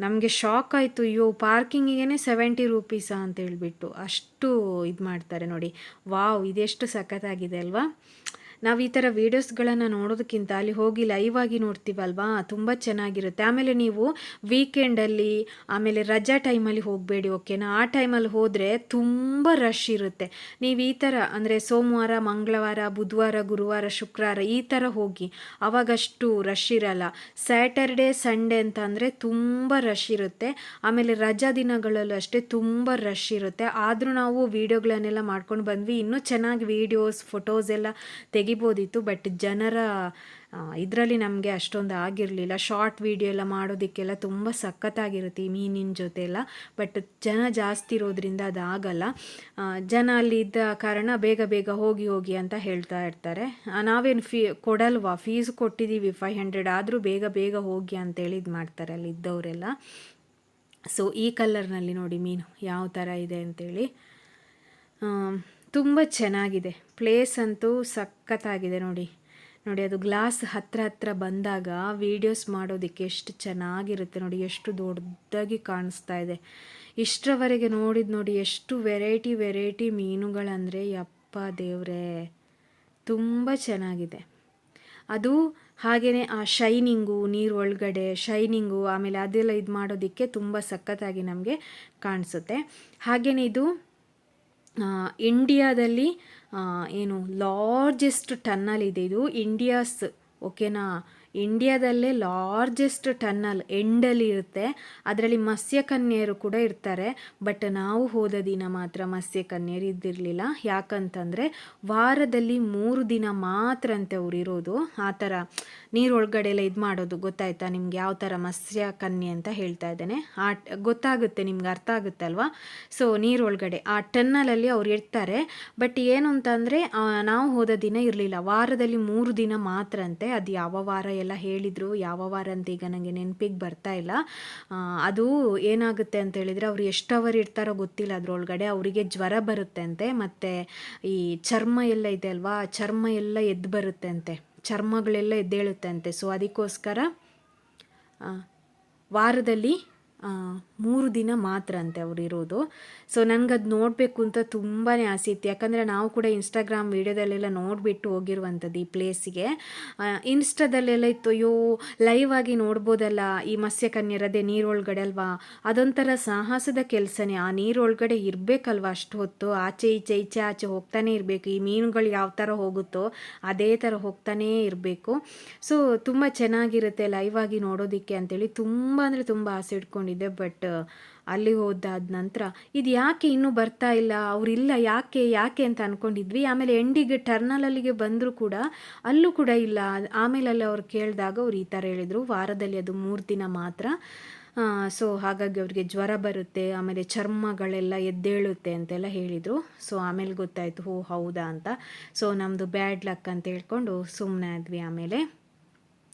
ನಮಗೆ ಶಾಕ್ ಆಯಿತು, ಅಯ್ಯೋ ಪಾರ್ಕಿಂಗಿಗೆ 70 ರೂಪೀಸಾ ಅಂತ ಹೇಳ್ಬಿಟ್ಟು ಅಷ್ಟು ಇದು ಮಾಡ್ತಾರೆ ನೋಡಿ. ವಾವ್, ಇದೆಷ್ಟು ಸಖತ್ತಾಗಿದೆ ಅಲ್ವಾ. ನಾವು ಈ ಥರ ವೀಡಿಯೋಸ್ಗಳನ್ನು ನೋಡೋದಕ್ಕಿಂತ ಅಲ್ಲಿ ಹೋಗಿ ಲೈವ್ ಆಗಿ ನೋಡ್ತೀವಲ್ವಾ, ತುಂಬ ಚೆನ್ನಾಗಿರುತ್ತೆ. ಆಮೇಲೆ ನೀವು ವೀಕೆಂಡಲ್ಲಿ ಆಮೇಲೆ ರಜಾ ಟೈಮಲ್ಲಿ ಹೋಗಬೇಡಿ, ಓಕೆನಾ. ಆ ಟೈಮಲ್ಲಿ ಹೋದರೆ ತುಂಬ ರಶ್ ಇರುತ್ತೆ. ನೀವು ಈ ಥರ ಅಂದರೆ ಸೋಮವಾರ, ಮಂಗಳವಾರ, ಬುಧವಾರ, ಗುರುವಾರ, ಶುಕ್ರವಾರ ಈ ಥರ ಹೋಗಿ, ಅವಾಗಷ್ಟು ರಶ್ ಇರಲ್ಲ. ಸ್ಯಾಟರ್ಡೇ ಸಂಡೇ ಅಂತ ಅಂದರೆ ತುಂಬ ರಶ್ ಇರುತ್ತೆ. ಆಮೇಲೆ ರಜಾ ದಿನಗಳಲ್ಲೂ ಅಷ್ಟೇ ತುಂಬ ರಶ್ ಇರುತ್ತೆ. ಆದರೂ ನಾವು ವೀಡಿಯೋಗಳನ್ನೆಲ್ಲ ಮಾಡ್ಕೊಂಡು ಬಂದ್ವಿ, ಇನ್ನೂ ಚೆನ್ನಾಗಿ ವೀಡಿಯೋಸ್ ಫೋಟೋಸ್ ಎಲ್ಲ ತೆಗಿಬೋದಿತ್ತು, ಬಟ್ ಜನರ ಇದರಲ್ಲಿ ನಮಗೆ ಅಷ್ಟೊಂದು ಆಗಿರಲಿಲ್ಲ. ಶಾರ್ಟ್ ವೀಡಿಯೋ ಎಲ್ಲ ಮಾಡೋದಕ್ಕೆಲ್ಲ ತುಂಬ ಸಖತ್ತಾಗಿರುತ್ತೆ ಈ ಮೀನಿನ ಜೊತೆ ಎಲ್ಲ, ಬಟ್ ಜನ ಜಾಸ್ತಿ ಇರೋದ್ರಿಂದ ಅದಾಗಲ್ಲ. ಜನ ಅಲ್ಲಿ ಇದ್ದ ಕಾರಣ ಬೇಗ ಬೇಗ ಹೋಗಿ ಅಂತ ಹೇಳ್ತಾ ಇರ್ತಾರೆ. ನಾವೇನು ಕೊಡಲ್ವಾ, ಫೀಸ್ ಕೊಟ್ಟಿದ್ದೀವಿ 500, ಆದರೂ ಬೇಗ ಬೇಗ ಹೋಗಿ ಅಂತೇಳಿ ಇದು ಮಾಡ್ತಾರೆ ಅಲ್ಲಿ ಇದ್ದವರೆಲ್ಲ. ಸೊ ಈ ಕಲರ್ನಲ್ಲಿ ನೋಡಿ ಮೀನು ಯಾವ ಥರ ಇದೆ ಅಂತೇಳಿ, ತುಂಬ ಚೆನ್ನಾಗಿದೆ. ಪ್ಲೇಸ್ ಅಂತೂ ಸಖತ್ತಾಗಿದೆ ನೋಡಿ. ಅದು ಗ್ಲಾಸ್ ಹತ್ರ ಬಂದಾಗ ವೀಡಿಯೋಸ್ ಮಾಡೋದಕ್ಕೆ ಎಷ್ಟು ಚೆನ್ನಾಗಿರುತ್ತೆ ನೋಡಿ, ಎಷ್ಟು ದೊಡ್ಡದಾಗಿ ಕಾಣಿಸ್ತಾ ಇದೆ. ಇಷ್ಟರವರೆಗೆ ನೋಡಿ ಎಷ್ಟು ವೆರೈಟಿ ಮೀನುಗಳಂದರೆ ಯಪ್ಪ ದೇವ್ರೆ, ತುಂಬ ಚೆನ್ನಾಗಿದೆ ಅದು. ಹಾಗೆಯೇ ಆ ಶೈನಿಂಗು, ನೀರು ಒಳಗಡೆ ಶೈನಿಂಗು, ಆಮೇಲೆ ಅದೆಲ್ಲ ಇದು ಮಾಡೋದಕ್ಕೆ ತುಂಬ ಸಖತ್ತಾಗಿ ನಮಗೆ ಕಾಣಿಸುತ್ತೆ. ಹಾಗೆಯೇ ಇದು ಇಂಡಿಯಾದಲ್ಲಿ ಏನು ಲಾರ್ಜೆಸ್ಟ್ ಟನ್ನಲ್ ಇದೆ, ಇದು ಇಂಡಿಯಾಸ್, ಓಕೆನಾ. ಇಂಡಿಯಾದಲ್ಲೇ ಲಾರ್ಜೆಸ್ಟ್ ಟನ್ನಲ್ ಎಂಡಲ್ಲಿ ಇರುತ್ತೆ. ಅದರಲ್ಲಿ ಮತ್ಸ್ಯಕನ್ಯರು ಕೂಡ ಇರ್ತಾರೆ, ಬಟ್ ನಾವು ಹೋದ ದಿನ ಮಾತ್ರ ಮತ್ಸ್ಯಕನ್ಯರು ಇದ್ದಿರಲಿಲ್ಲ. ಯಾಕಂತಂದರೆ ವಾರದಲ್ಲಿ 3 ದಿನ ಮಾತ್ರ ಅಂತೆ ಅವ್ರು ಇರೋದು. ಆ ಥರ ನೀರೊಳಗಡೆ ಎಲ್ಲ ಇದು ಮಾಡೋದು, ಗೊತ್ತಾಯ್ತಾ ನಿಮ್ಗೆ ಯಾವ ಥರ ಮತ್ಸ್ಯಕನ್ಯೆ ಅಂತ ಹೇಳ್ತಾ ಇದ್ದೇನೆ. ಗೊತ್ತಾಗುತ್ತೆ ನಿಮ್ಗೆ, ಅರ್ಥ ಆಗುತ್ತಲ್ವಾ. ಸೊ ನೀರೊಳಗಡೆ ಆ ಟನ್ನಲಲ್ಲಿ ಅವ್ರು ಇರ್ತಾರೆ, ಬಟ್ ಏನು ಅಂತಂದರೆ ನಾವು ಹೋದ ದಿನ ಇರಲಿಲ್ಲ, ವಾರದಲ್ಲಿ 3 ದಿನ ಮಾತ್ರ ಅಂತೆ. ಅದು ಯಾವ ವಾರ ಎಲ್ಲ ಹೇಳಿದರು, ಯಾವ ವಾರ ಅಂತ ಈಗ ನನಗೆ ನೆನಪಿಗೆ ಬರ್ತಾ ಇಲ್ಲ. ಅದು ಏನಾಗುತ್ತೆ ಅಂತ ಹೇಳಿದರೆ, ಅವ್ರು ಎಷ್ಟು ಅವರ್ ಇರ್ತಾರೋ ಗೊತ್ತಿಲ್ಲ ಅದರೊಳಗಡೆ, ಅವರಿಗೆ ಜ್ವರ ಬರುತ್ತೆ ಅಂತೆ, ಮತ್ತು ಈ ಚರ್ಮ ಎಲ್ಲ ಇದೆ ಅಲ್ವಾ, ಚರ್ಮ ಎಲ್ಲ ಎದ್ದು ಬರುತ್ತೆ ಅಂತೆ, ಚರ್ಮಗಳೆಲ್ಲ ಎದ್ದೇಳುತ್ತೆ ಅಂತೆ. ಸೊ ಅದಕ್ಕೋಸ್ಕರ ವಾರದಲ್ಲಿ 3 ದಿನ ಮಾತ್ರ ಅಂತೆ ಅವ್ರು ಇರೋದು. ಸೊ ನನಗದು ನೋಡಬೇಕು ಅಂತ ತುಂಬಾ ಆಸೆ ಇತ್ತು, ಯಾಕಂದರೆ ನಾವು ಕೂಡ ಇನ್ಸ್ಟಾಗ್ರಾಮ್ ವೀಡಿಯೋದಲ್ಲೆಲ್ಲ ನೋಡಿಬಿಟ್ಟು ಹೋಗಿರುವಂಥದ್ದು ಈ ಪ್ಲೇಸಿಗೆ. ಇನ್ಸ್ಟಾದಲ್ಲೆಲ್ಲ ಇತ್ತು, ಅಯ್ಯೋ ಲೈವ್ ಆಗಿ ನೋಡ್ಬೋದಲ್ಲ ಈ ಮತ್ಸ್ಯಕನ್ಯರದೇ ನೀರೊಳಗಡೆ ಅಲ್ವಾ, ಅದೊಂಥರ ಸಾಹಸದ ಕೆಲಸನೇ. ಆ ನೀರೊಳಗಡೆ ಇರಬೇಕಲ್ವ ಅಷ್ಟು ಹೊತ್ತು, ಆಚೆ ಆಚೆ ಹೋಗ್ತಾನೆ ಇರಬೇಕು. ಈ ಮೀನುಗಳು ಯಾವ ಥರ ಹೋಗುತ್ತೋ ಅದೇ ಥರ ಹೋಗ್ತಾನೇ ಇರಬೇಕು. ಸೊ ತುಂಬ ಚೆನ್ನಾಗಿರುತ್ತೆ ಲೈವ್ ಆಗಿ ನೋಡೋದಕ್ಕೆ ಅಂತೇಳಿ ತುಂಬ ಅಂದರೆ ತುಂಬ ಆಸೆ ಇಟ್ಕೊಂಡಿದ್ದೆ. ಬಟ್ ಅಲ್ಲಿ ಹೋದಾದ ನಂತರ ಇದು ಯಾಕೆ ಇನ್ನೂ ಬರ್ತಾ ಇಲ್ಲ, ಅವರಿಲ್ಲ ಯಾಕೆ ಅಂತ ಅಂದ್ಕೊಂಡಿದ್ವಿ. ಆಮೇಲೆ ಎಂಡಿಗೆ ಟರ್ನಲಲ್ಲಿಗೆ ಬಂದರೂ ಕೂಡ ಅಲ್ಲೂ ಕೂಡ ಇಲ್ಲ. ಆಮೇಲೆ ಅಲ್ಲಿ ಅವ್ರು ಕೇಳಿದಾಗ ಅವ್ರು ಈ ಥರ ಹೇಳಿದರು, ವಾರದಲ್ಲಿ ಅದು 3 ದಿನ ಮಾತ್ರ. ಸೊ ಹಾಗಾಗಿ ಅವ್ರಿಗೆ ಜ್ವರ ಬರುತ್ತೆ, ಆಮೇಲೆ ಚರ್ಮಗಳೆಲ್ಲ ಎದ್ದೇಳುತ್ತೆ ಅಂತೆಲ್ಲ ಹೇಳಿದರು. ಸೊ ಆಮೇಲೆ ಗೊತ್ತಾಯಿತು, ಓ ಹೌದಾ ಅಂತ. ಸೊ ನಮ್ಮದು ಬ್ಯಾಡ್ ಲಕ್ ಅಂತ ಹೇಳ್ಕೊಂಡು ಸುಮ್ಮನೆ ಆದ್ವಿ. ಆಮೇಲೆ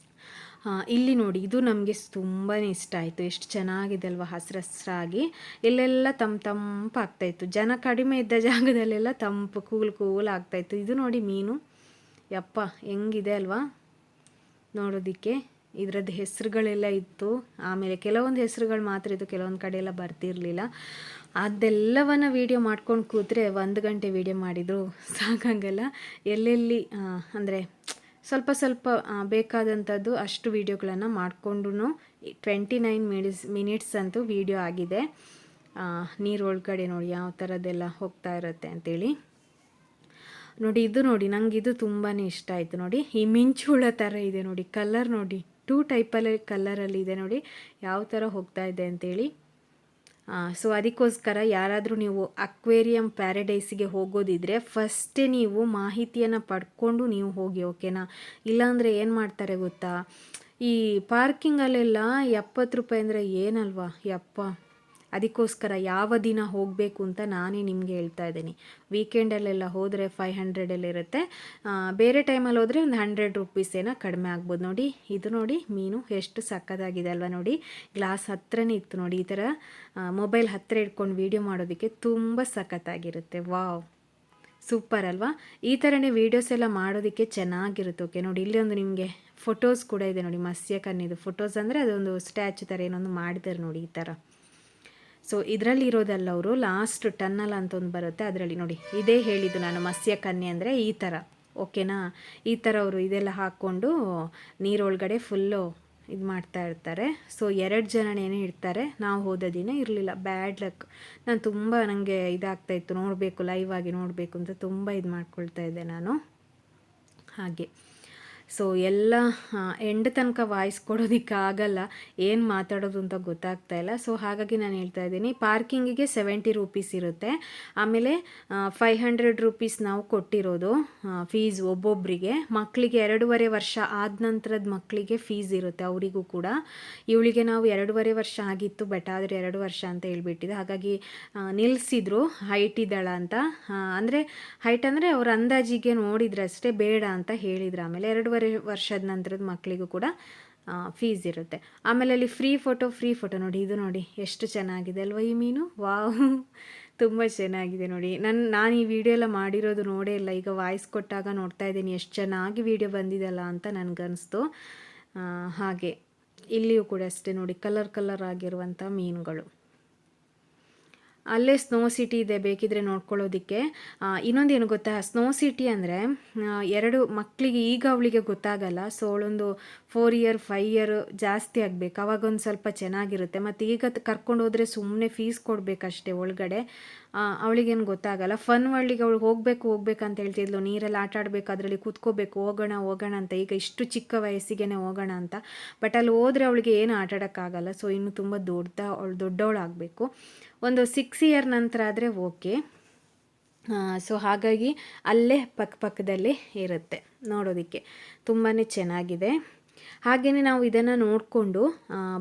ಇಲ್ಲಿ ನೋಡಿ, ಇದು ನಮಗೆ ತುಂಬಾ ಇಷ್ಟ ಆಯಿತು. ಎಷ್ಟು ಚೆನ್ನಾಗಿದೆ ಅಲ್ವಾ, ಹಸಿರಾಗಿ ಇಲ್ಲೆಲ್ಲ ತಂಪಾಗ್ತಾಯಿತ್ತು. ಜನ ಕಡಿಮೆ ಇದ್ದ ಜಾಗದಲ್ಲೆಲ್ಲ ತಂಪು ಕೂಲ್ ಆಗ್ತಾಯಿತ್ತು. ಇದು ನೋಡಿ ಮೀನು, ಯಪ್ಪ ಹೆಂಗಿದೆ ಅಲ್ವಾ ನೋಡೋದಕ್ಕೆ. ಇದರದ್ದು ಹೆಸರುಗಳೆಲ್ಲ ಇತ್ತು. ಆಮೇಲೆ ಕೆಲವೊಂದು ಹೆಸರುಗಳು ಮಾತ್ರ ಇತ್ತು, ಕೆಲವೊಂದು ಕಡೆ ಎಲ್ಲ ಬರ್ತಿರಲಿಲ್ಲ. ಅದೆಲ್ಲವನ್ನು ವೀಡಿಯೋ ಮಾಡ್ಕೊಂಡು ಕೂತ್ರೆ 1 ಗಂಟೆ ವೀಡಿಯೋ ಮಾಡಿದರೂ ಸಾಕಾಗಲ್ಲ. ಎಲ್ಲೆಲ್ಲಿ ಅಂದರೆ ಸ್ವಲ್ಪ ಸ್ವಲ್ಪ ಬೇಕಾದಂಥದ್ದು ಅಷ್ಟು ವೀಡಿಯೋಗಳನ್ನು ಮಾಡಿಕೊಂಡು 29 ಮಿನಿಟ್ಸ್ ಅಂತೂ ವೀಡಿಯೋ ಆಗಿದೆ. ನೀರು ಒಳಗಡೆ ನೋಡಿ ಯಾವ ಥರದ್ದೆಲ್ಲ ಹೋಗ್ತಾ ಇರುತ್ತೆ ಅಂಥೇಳಿ ನೋಡಿ. ಇದು ನೋಡಿ, ನನಗೆ ಇದು ತುಂಬಾ ಇಷ್ಟ ಆಯಿತು ನೋಡಿ. ಈ ಮಿಂಚುಳ ಥರ ಇದೆ ನೋಡಿ, ಕಲರ್ ನೋಡಿ, 2 ಟೈಪಲ್ಲಿ ಕಲರಲ್ಲಿ ಇದೆ ನೋಡಿ ಯಾವ ಥರ ಹೋಗ್ತಾ ಇದೆ ಅಂಥೇಳಿ. ಸೊ ಅದಕ್ಕೋಸ್ಕರ ಯಾರಾದರೂ ನೀವು ಅಕ್ವೇರಿಯಂ ಪ್ಯಾರಡೈಸಿಗೆ ಹೋಗೋದಿದ್ರೆ ಫಸ್ಟೇ ನೀವು ಮಾಹಿತಿಯನ್ನು ಪಡ್ಕೊಂಡು ನೀವು ಹೋಗಿ, ಓಕೆನಾ? ಇಲ್ಲಾಂದರೆ ಏನು ಮಾಡ್ತಾರೆ ಗೊತ್ತಾ, ಈ ಪಾರ್ಕಿಂಗಲ್ಲೆಲ್ಲ 70 ರೂಪಾಯಿ ಅಂದರೆ ಏನಲ್ವಾ ಯಪ್ಪ. ಅದಕ್ಕೋಸ್ಕರ ಯಾವ ದಿನ ಹೋಗಬೇಕು ಅಂತ ನಾನೇ ನಿಮಗೆ ಹೇಳ್ತಾ ಇದ್ದೀನಿ. ವೀಕೆಂಡಲ್ಲೆಲ್ಲ ಹೋದರೆ 500 ಇರುತ್ತೆ, ಬೇರೆ ಟೈಮಲ್ಲಿ ಹೋದರೆ ಒಂದು 100 ರೂಪೀಸ್ ಏನೋ ಕಡಿಮೆ ಆಗ್ಬೋದು. ನೋಡಿ ಇದು ನೋಡಿ ಮೀನು ಎಷ್ಟು ಸಕ್ಕತ್ತಾಗಿದೆ ಅಲ್ವಾ ನೋಡಿ. ಗ್ಲಾಸ್ ಹತ್ರನೇ ಇತ್ತು ನೋಡಿ. ಈ ಥರ ಮೊಬೈಲ್ ಹತ್ತಿರ ಇಟ್ಕೊಂಡು ವೀಡಿಯೋ ಮಾಡೋದಕ್ಕೆ ತುಂಬ ಸಖತ್ತಾಗಿರುತ್ತೆ. ವಾವ್, ಸೂಪರ್ ಅಲ್ವಾ? ಈ ಥರನೇ ವೀಡಿಯೋಸ್ ಎಲ್ಲ ಮಾಡೋದಕ್ಕೆ ಚೆನ್ನಾಗಿರುತ್ತೆ. ಓಕೆ ನೋಡಿ, ಇಲ್ಲಿ ಒಂದು ನಿಮಗೆ ಫೋಟೋಸ್ ಕೂಡ ಇದೆ ನೋಡಿ, ಮತ್ಸ್ಯಕನ್ಯದು ಫೋಟೋಸ್ ಅಂದರೆ ಅದೊಂದು ಸ್ಟ್ಯಾಚು ಥರ ಏನೊಂದು ಮಾಡಿದ್ದಾರೆ ನೋಡಿ ಈ ಥರ. ಸೊ ಇದರಲ್ಲಿ ಇರೋದಲ್ಲ, ಅವರು ಲಾಸ್ಟ್ ಟನ್ನಲ್ ಅಂತ ಒಂದು ಬರುತ್ತೆ ಅದರಲ್ಲಿ ನೋಡಿ. ಇದೇ ಹೇಳಿದ್ದು ನಾನು, ಮತ್ಸ್ಯಕನ್ಯೆ ಅಂದರೆ ಈ ಥರ, ಓಕೆನಾ? ಈ ಥರ ಅವರು ಇದೆಲ್ಲ ಹಾಕ್ಕೊಂಡು ನೀರೊಳಗಡೆ ಫುಲ್ಲು ಇದು ಮಾಡ್ತಾ ಇರ್ತಾರೆ. ಸೊ 2 ಜನನೇನೇ ಇರ್ತಾರೆ. ನಾವು ಹೋದ ದಿನ ಇರಲಿಲ್ಲ, ಬ್ಯಾಡ್ ಲಕ್. ನಾನು ತುಂಬ ನನಗೆ ಇದಾಗ್ತಾಯಿತ್ತು, ನೋಡಬೇಕು ಲೈವ್ ಆಗಿ ನೋಡಬೇಕು ಅಂತ ತುಂಬ ಇದು ಮಾಡ್ಕೊಳ್ತಾ ಇದ್ದೆ ನಾನು ಹಾಗೆ. ಸೊ ಎಲ್ಲ ಎಂಡ್ ತನಕ ವಾಯ್ಸ್ ಕೊಡೋದಕ್ಕೆ ಆಗಲ್ಲ, ಏನು ಮಾತಾಡೋದು ಅಂತ ಗೊತ್ತಾಗ್ತಾ ಇಲ್ಲ. ಸೊ ಹಾಗಾಗಿ ನಾನು ಹೇಳ್ತಾ ಇದ್ದೀನಿ, ಪಾರ್ಕಿಂಗಿಗೆ 70 ರೂಪೀಸ್ ಇರುತ್ತೆ. ಆಮೇಲೆ 500 ರೂಪೀಸ್ ನಾವು ಕೊಟ್ಟಿರೋದು ಫೀಸ್ ಒಬ್ಬೊಬ್ಬರಿಗೆ. ಮಕ್ಕಳಿಗೆ 2.5 ವರ್ಷ ಆದ ನಂತರದ ಮಕ್ಕಳಿಗೆ ಫೀಸ್ ಇರುತ್ತೆ ಅವರಿಗೂ ಕೂಡ. ಇವಳಿಗೆ ನಾವು 2.5 ವರ್ಷ ಆಗಿತ್ತು, ಬಟ್ ಆದರೆ 2 ವರ್ಷ ಅಂತ ಹೇಳ್ಬಿಟ್ಟಿದೆ. ಹಾಗಾಗಿ ನಿಲ್ಲಿಸಿದ್ರು, ಹೈಟ್ ಇದ್ದಾಳ ಅಂತ. ಅಂದರೆ ಹೈಟ್ ಅಂದರೆ ಅವ್ರ ಅಂದಾಜಿಗೆ ನೋಡಿದ್ರಷ್ಟೇ, ಬೇಡ ಅಂತ ಹೇಳಿದ್ರು. ಆಮೇಲೆ 2.5 ವರ್ಷದ ನಂತರದ ಮಕ್ಕಳಿಗೂ ಕೂಡ ಫೀಸ್ ಇರುತ್ತೆ. ಆಮೇಲೆ ಅಲ್ಲಿ ಫ್ರೀ ಫೋಟೋ ನೋಡಿ. ಇದು ನೋಡಿ ಎಷ್ಟು ಚೆನ್ನಾಗಿದೆ ಅಲ್ವಾ ಈ ಮೀನು. ವಾವ್, ತುಂಬ ಚೆನ್ನಾಗಿದೆ ನೋಡಿ. ನಾನು ಈ ವಿಡಿಯೋ ಎಲ್ಲ ಮಾಡಿರೋದು ನೋಡೇ ಇಲ್ಲ, ಈಗ ವಾಯ್ಸ್ ಕೊಟ್ಟಾಗ ನೋಡ್ತಾ ಇದ್ದೀನಿ ಎಷ್ಟು ಚೆನ್ನಾಗಿ ವಿಡಿಯೋ ಬಂದಿದೆಯಲ್ಲ ಅಂತ ನನಗನ್ನಿಸ್ತು. ಹಾಗೆ ಇಲ್ಲಿಯೂ ಕೂಡ ಅಷ್ಟೇ ನೋಡಿ, ಕಲರ್ ಆಗಿರುವಂಥ ಮೀನುಗಳು. ಅಲ್ಲೇ ಸ್ನೋ ಸಿಟಿ ಇದೆ, ಬೇಕಿದ್ರೆ ನೋಡ್ಕೊಳ್ಳೋದಕ್ಕೆ. ಇನ್ನೊಂದೇನು ಗೊತ್ತಾ, ಸ್ನೋ ಸಿಟಿ ಅಂದರೆ 2 ಮಕ್ಕಳಿಗೆ, ಈಗ ಅವಳಿಗೆ ಗೊತ್ತಾಗಲ್ಲ. ಸೊ ಅವಳೊಂದು 4 ಇಯರ್ 5 ಇಯರ್ ಜಾಸ್ತಿ ಆಗಬೇಕು, ಅವಾಗೊಂದು ಸ್ವಲ್ಪ ಚೆನ್ನಾಗಿರುತ್ತೆ. ಮತ್ತು ಈಗ ಕರ್ಕೊಂಡು ಹೋದರೆ ಸುಮ್ಮನೆ ಫೀಸ್ ಕೊಡಬೇಕಷ್ಟೇ ಒಳಗಡೆ. ಅವಳಿಗೇನು ಗೊತ್ತಾಗಲ್ಲ. ಫನ್ ವರ್ಲ್ಡಿಗೆ ಅವಳು ಹೋಗ್ಬೇಕಂತ ಹೇಳ್ತಿದ್ಲು. ನೀರಲ್ಲಿ ಆಟ ಆಡಬೇಕು, ಅದರಲ್ಲಿ ಕೂತ್ಕೋಬೇಕು, ಹೋಗೋಣ ಅಂತ. ಈಗ ಇಷ್ಟು ಚಿಕ್ಕ ವಯಸ್ಸಿಗೆ ಹೋಗೋಣ ಅಂತ. ಬಟ್ ಅಲ್ಲಿ ಹೋದರೆ ಅವಳಿಗೆ ಏನು ಆಟ ಆಡೋಕ್ಕಾಗಲ್ಲ. ಸೊ ಇನ್ನು ತುಂಬ ದೊಡ್ಡವಳಾಗಬೇಕು. ಒಂದು 6 ಇಯರ್ ನಂತರ ಆದರೆ ಓಕೆ. ಸೊ ಹಾಗಾಗಿ ಅಲ್ಲೇ ಪಕ್ಕದಲ್ಲಿ ಇರುತ್ತೆ, ನೋಡೋದಕ್ಕೆ ತುಂಬಾ ಚೆನ್ನಾಗಿದೆ. ಹಾಗೆಯೇ ನಾವು ಇದನ್ನು ನೋಡಿಕೊಂಡು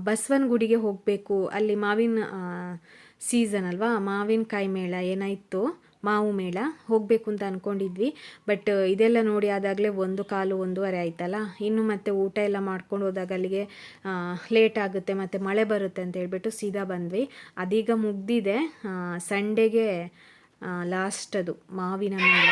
ಬಸವನ ಗುಡಿಗೆ ಹೋಗಬೇಕು. ಅಲ್ಲಿ ಮಾವಿನ ಸೀಸನ್ ಅಲ್ವಾ, ಮಾವಿನಕಾಯಿ ಮೇಳ ಏನಾಯಿತು, ಮಾವು ಮೇಳ ಹೋಗಬೇಕು ಅಂತ ಅಂದ್ಕೊಂಡಿದ್ವಿ. ಬಟ್ ಇದೆಲ್ಲ ನೋಡಿ ಆದಾಗಲೇ 1:15 ಆಯ್ತಲ್ಲ. ಇನ್ನು ಮತ್ತೆ ಊಟ ಎಲ್ಲ ಮಾಡ್ಕೊಂಡು ಹೋದಾಗ ಅಲ್ಲಿಗೆ ಲೇಟ್ ಆಗುತ್ತೆ, ಮತ್ತು ಮಳೆ ಬರುತ್ತೆ ಅಂತ ಹೇಳ್ಬಿಟ್ಟು ಸೀದಾ ಬಂದ್ವಿ. ಅದೀಗ ಮುಗ್ದಿದೆ, ಸಂಡೇಗೆ ಲಾಸ್ಟ್ ಅದು ಮಾವಿನ ಮೇಳ.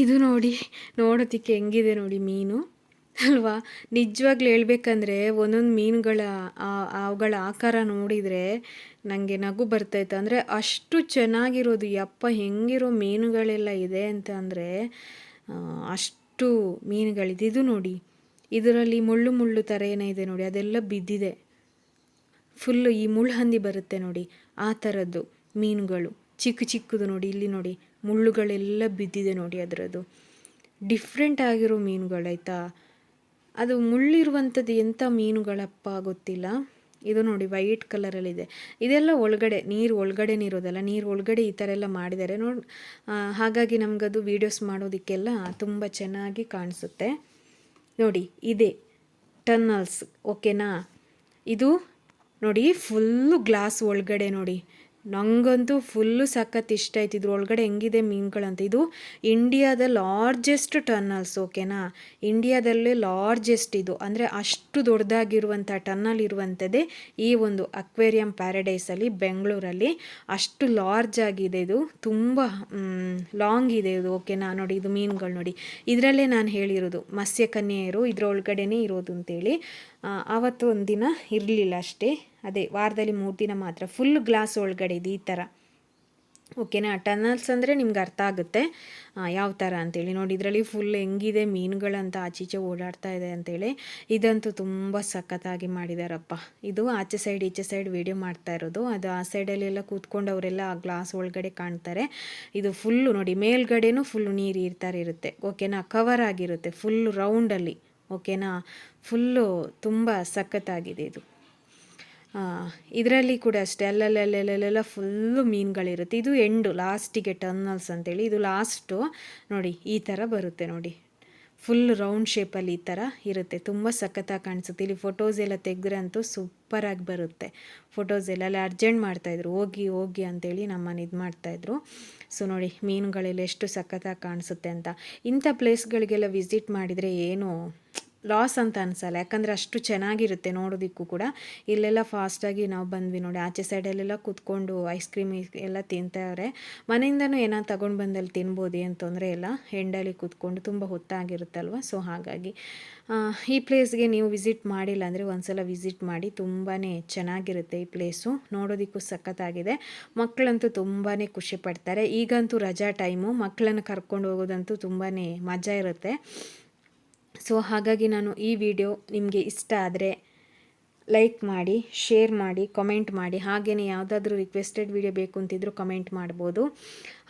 ಇದು ನೋಡಿ, ನೋಡೋದಕ್ಕೆ ಹೆಂಗಿದೆ ನೋಡಿ ಮೀನು ಅಲ್ವಾ. ನಿಜವಾಗ್ಲೂ ಹೇಳ್ಬೇಕಂದ್ರೆ ಒಂದೊಂದು ಮೀನುಗಳ ಅವುಗಳ ಆಕಾರ ನೋಡಿದರೆ ನನಗೆ ನಗು ಬರ್ತಾಯಿತ್ತು. ಅಂದರೆ ಅಷ್ಟು ಚೆನ್ನಾಗಿರೋದು, ಯಪ್ಪ ಹೆಂಗಿರೋ ಮೀನುಗಳೆಲ್ಲ ಇದೆ ಅಂತ ಅಂದರೆ ಅಷ್ಟು ಮೀನುಗಳಿದೆ. ಇದು ನೋಡಿ, ಇದರಲ್ಲಿ ಮುಳ್ಳು ಮುಳ್ಳು ಥರ ಏನಿದೆ ನೋಡಿ, ಅದೆಲ್ಲ ಬಿದ್ದಿದೆ. ಫುಲ್ಲು ಈ ಮುಳ್ಳುಹಂದಿ ಬರುತ್ತೆ ನೋಡಿ, ಆ ಥರದ್ದು ಮೀನುಗಳು ಚಿಕ್ಕ ಚಿಕ್ಕದು ನೋಡಿ. ಇಲ್ಲಿ ನೋಡಿ ಮುಳ್ಳುಗಳೆಲ್ಲ ಬಿದ್ದಿದೆ ನೋಡಿ, ಅದರದ್ದು ಡಿಫ್ರೆಂಟ್ ಆಗಿರೋ ಮೀನುಗಳಾಯ್ತಾ. ಅದು ಮುಳ್ಳಿರುವಂಥದ್ದು ಎಂಥ ಮೀನುಗಳಪ್ಪ ಗೊತ್ತಿಲ್ಲ. ಇದು ನೋಡಿ ವೈಟ್ ಕಲರಲ್ಲಿದೆ. ಇದೆಲ್ಲ ಒಳಗಡೆ ನೀರು ಒಳಗಡೆನೇ ಇರೋದಲ್ಲ, ನೀರು ಒಳಗಡೆ ಈ ಥರ ಎಲ್ಲ ಮಾಡಿದ್ದಾರೆ ನೋಡಿ. ಹಾಗಾಗಿ ನಮಗದು ವೀಡಿಯೋಸ್ ಮಾಡೋದಕ್ಕೆಲ್ಲ ತುಂಬ ಚೆನ್ನಾಗಿ ಕಾಣಿಸುತ್ತೆ ನೋಡಿ. ಇದೆ ಟನ್ನಲ್ಸ್, ಓಕೆನಾ. ಇದು ನೋಡಿ ಫುಲ್ಲು ಗ್ಲಾಸ್ ಒಳಗಡೆ ನೋಡಿ, ನನಗಂತೂ ಫುಲ್ಲು ಸಖತ್ ಇಷ್ಟ ಆಯ್ತು. ಇದ್ರ ಒಳಗಡೆ ಹೆಂಗಿದೆ ಮೀನುಗಳಂತ. ಇದು ಇಂಡಿಯಾದ ಲಾರ್ಜೆಸ್ಟ್ ಟನ್ನಲ್ಸ್, ಓಕೆನಾ. ಇಂಡಿಯಾದಲ್ಲೇ ಲಾರ್ಜೆಸ್ಟ್ ಇದು, ಅಂದರೆ ಅಷ್ಟು ದೊಡ್ಡದಾಗಿರುವಂಥ ಟನ್ನಲ್ ಇರುವಂಥದ್ದೇ ಈ ಒಂದು ಅಕ್ವೇರಿಯಂ ಪ್ಯಾರಡೈಸಲ್ಲಿ ಬೆಂಗಳೂರಲ್ಲಿ. ಅಷ್ಟು ಲಾರ್ಜ್ ಆಗಿದೆ ಇದು, ತುಂಬ ಲಾಂಗ್ ಇದೆ ಇದು, ಓಕೆನಾ. ನೋಡಿ ಇದು ಮೀನುಗಳು ನೋಡಿ, ಇದರಲ್ಲೇ ನಾನು ಹೇಳಿರೋದು ಮತ್ಸ್ಯಕನ್ಯೆಯರು ಇದರೊಳಗಡೆನೇ ಇರೋದು ಅಂತೇಳಿ. ಆವತ್ತು ಒಂದು ದಿನ ಇರಲಿಲ್ಲ ಅಷ್ಟೇ, ಅದೇ ವಾರದಲ್ಲಿ 3 ದಿನ ಮಾತ್ರ. ಫುಲ್ ಗ್ಲಾಸ್ ಒಳಗಡೆ ಇದೆ ಈ ಥರ, ಓಕೆನಾ. ಟನಲ್ಸ್ ಅಂದರೆ ನಿಮ್ಗೆ ಅರ್ಥ ಆಗುತ್ತೆ ಯಾವ ಥರ ಅಂತೇಳಿ. ನೋಡಿ ಇದರಲ್ಲಿ ಫುಲ್ ಹೆಂಗಿದೆ ಮೀನುಗಳಂತ ಆಚೀಚೆ ಓಡಾಡ್ತಾ ಇದೆ ಅಂತೇಳಿ. ಇದಂತೂ ತುಂಬ ಸಖತ್ತಾಗಿ ಮಾಡಿದಾರಪ್ಪ. ಇದು ಆಚೆ ಸೈಡ್ ಈಚೆ ಸೈಡ್ ವೀಡಿಯೋ ಮಾಡ್ತಾ ಇರೋದು. ಅದು ಆ ಸೈಡಲ್ಲೆಲ್ಲ ಕೂತ್ಕೊಂಡು ಅವರೆಲ್ಲ ಆ ಗ್ಲಾಸ್ ಒಳಗಡೆ ಕಾಣ್ತಾರೆ. ಇದು ಫುಲ್ಲು ನೋಡಿ ಮೇಲ್ಗಡೆನೂ ಫುಲ್ಲು ನೀರು ಈ ಥರ ಇರುತ್ತೆ, ಓಕೆನಾ. ಕವರ್ ಆಗಿರುತ್ತೆ ಫುಲ್ಲು ರೌಂಡಲ್ಲಿ, ಓಕೆನಾ. ಫುಲ್ಲು ತುಂಬ ಸಖತ್ತಾಗಿದೆ ಇದು. ಇದರಲ್ಲಿ ಕೂಡ ಅಷ್ಟೇ ಅಲ್ಲಲ್ಲೆಲ್ಲ ಫುಲ್ಲು ಮೀನುಗಳಿರುತ್ತೆ. ಇದು ಎಂಡು ಲಾಸ್ಟಿಗೆ ಟನ್ನಲ್ಸ್ ಅಂತೇಳಿ, ಇದು ಲಾಸ್ಟು ನೋಡಿ ಈ ಥರ ಬರುತ್ತೆ ನೋಡಿ. ಫುಲ್ ರೌಂಡ್ ಶೇಪಲ್ಲಿ ಈ ಥರ ಇರುತ್ತೆ, ತುಂಬ ಸಖತ್ತಾಗಿ ಕಾಣಿಸುತ್ತೆ. ಇಲ್ಲಿ ಫೋಟೋಸ್ ಎಲ್ಲ ತೆಗೆದ್ರಂತೂ ಸೂಪರಾಗಿ ಬರುತ್ತೆ ಫೋಟೋಸ್ ಎಲ್ಲ. ಅಲ್ಲಿ ಅರ್ಜೆಂಟ್ ಮಾಡ್ತಾಯಿದ್ರು ಹೋಗಿ ಹೋಗಿ ಅಂತೇಳಿ ನಮ್ಮನ್ನು ಇದು ಮಾಡ್ತಾಯಿದ್ರು. ಸೊ ನೋಡಿ ಮೀನುಗಳೆಲ್ಲ ಎಷ್ಟು ಸಖತ್ತಾಗಿ ಕಾಣಿಸುತ್ತೆ ಅಂತ. ಇಂಥ ಪ್ಲೇಸ್ಗಳಿಗೆಲ್ಲ ವಿಸಿಟ್ ಮಾಡಿದರೆ ಏನು ಲಾಸ್ ಅಂತ ಅನಿಸಲ್ಲ, ಯಾಕಂದರೆ ಅಷ್ಟು ಚೆನ್ನಾಗಿರುತ್ತೆ ನೋಡೋದಕ್ಕೂ ಕೂಡ. ಇಲ್ಲೆಲ್ಲ ಫಾಸ್ಟಾಗಿ ನಾವು ಬಂದ್ವಿ ನೋಡಿ, ಆಚೆ ಸೈಡಲ್ಲೆಲ್ಲ ಕೂತ್ಕೊಂಡು ಐಸ್ ಕ್ರೀಮ್ ಎಲ್ಲ ತಿಂತಾರೆ. ಮನೆಯಿಂದನೂ ಏನಾದ್ರು ತಗೊಂಡು ಬಂದಲ್ಲಿ ತಿನ್ಬೋದು, ಏನು ತೊಂದರೆ ಇಲ್ಲ. ಹೆಂಡಲ್ಲಿ ಕೂತ್ಕೊಂಡು ತುಂಬ ಹೊತ್ತಾಗಿರುತ್ತಲ್ವ. ಸೊ ಹಾಗಾಗಿ ಈ ಪ್ಲೇಸ್ಗೆ ನೀವು ವಿಸಿಟ್ ಮಾಡಿಲ್ಲ ಅಂದರೆ ಒಂದ್ಸಲ ವಿಸಿಟ್ ಮಾಡಿ, ತುಂಬಾ ಚೆನ್ನಾಗಿರುತ್ತೆ ಈ ಪ್ಲೇಸು. ನೋಡೋದಕ್ಕೂ ಸಖತ್ತಾಗಿದೆ. ಮಕ್ಕಳಂತೂ ತುಂಬಾ ಖುಷಿ ಪಡ್ತಾರೆ. ಈಗಂತೂ ರಜಾ ಟೈಮು, ಮಕ್ಕಳನ್ನು ಕರ್ಕೊಂಡು ಹೋಗೋದಂತೂ ತುಂಬಾ ಮಜಾ ಇರುತ್ತೆ. ಸೊ ಹಾಗಾಗಿ ನಾನು ಈ ವಿಡಿಯೋ ನಿಮಗೆ ಇಷ್ಟ ಆದರೆ ಲೈಕ್ ಮಾಡಿ, ಶೇರ್ ಮಾಡಿ, ಕಮೆಂಟ್ ಮಾಡಿ. ಹಾಗೆಯೇ ಯಾವುದಾದ್ರೂ ರಿಕ್ವೆಸ್ಟೆಡ್ ವಿಡಿಯೋ ಬೇಕು ಅಂತಿದ್ರು ಕಮೆಂಟ್ ಮಾಡ್ಬೋದು.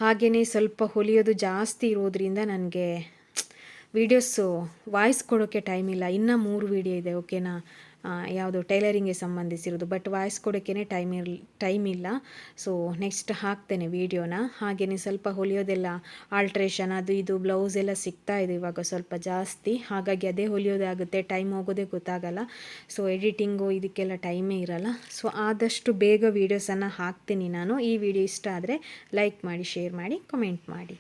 ಹಾಗೆಯೇ ಸ್ವಲ್ಪ ಹೊಲಿಯೋದು ಜಾಸ್ತಿ ಇರೋದ್ರಿಂದ ನನಗೆ ವೀಡಿಯೋಸು ವಾಯ್ಸ್ ಕೊಡೋಕ್ಕೆ ಟೈಮ್ ಇಲ್ಲ. ಇನ್ನೂ 3 ವಿಡಿಯೋ ಇದೆ, ಓಕೆನಾ. ಯಾವುದು ಟೈಲರಿಂಗ್ಗೆ ಸಂಬಂಧಿಸಿರೋದು, ಬಟ್ ವಾಯ್ಸ್ ಕೊಡೋಕ್ಕೇ ಟೈಮ್ ಇಲ್ಲ. ಸೊ ನೆಕ್ಸ್ಟ್ ಹಾಕ್ತೇನೆ ವೀಡಿಯೋನ. ಹಾಗೆಯೇ ಸ್ವಲ್ಪ ಹೊಲಿಯೋದೆಲ್ಲ ಆಲ್ಟ್ರೇಷನ್ ಅದು ಇದು ಬ್ಲೌಸ್ ಎಲ್ಲ ಸಿಗ್ತಾ ಇದೆ ಇವಾಗ ಸ್ವಲ್ಪ ಜಾಸ್ತಿ. ಹಾಗಾಗಿ ಅದೇ ಹೊಲಿಯೋದಾಗುತ್ತೆ, ಟೈಮ್ ಹೋಗೋದೇ ಗೊತ್ತಾಗಲ್ಲ. ಸೊ ಎಡಿಟಿಂಗು ಇದಕ್ಕೆಲ್ಲ ಟೈಮೇ ಇರಲ್ಲ. ಸೊ ಆದಷ್ಟು ಬೇಗ ವೀಡಿಯೋಸನ್ನು ಹಾಕ್ತೀನಿ ನಾನು. ಈ ವಿಡಿಯೋ ಇಷ್ಟ ಆದರೆ ಲೈಕ್ ಮಾಡಿ, ಶೇರ್ ಮಾಡಿ, ಕಮೆಂಟ್ ಮಾಡಿ.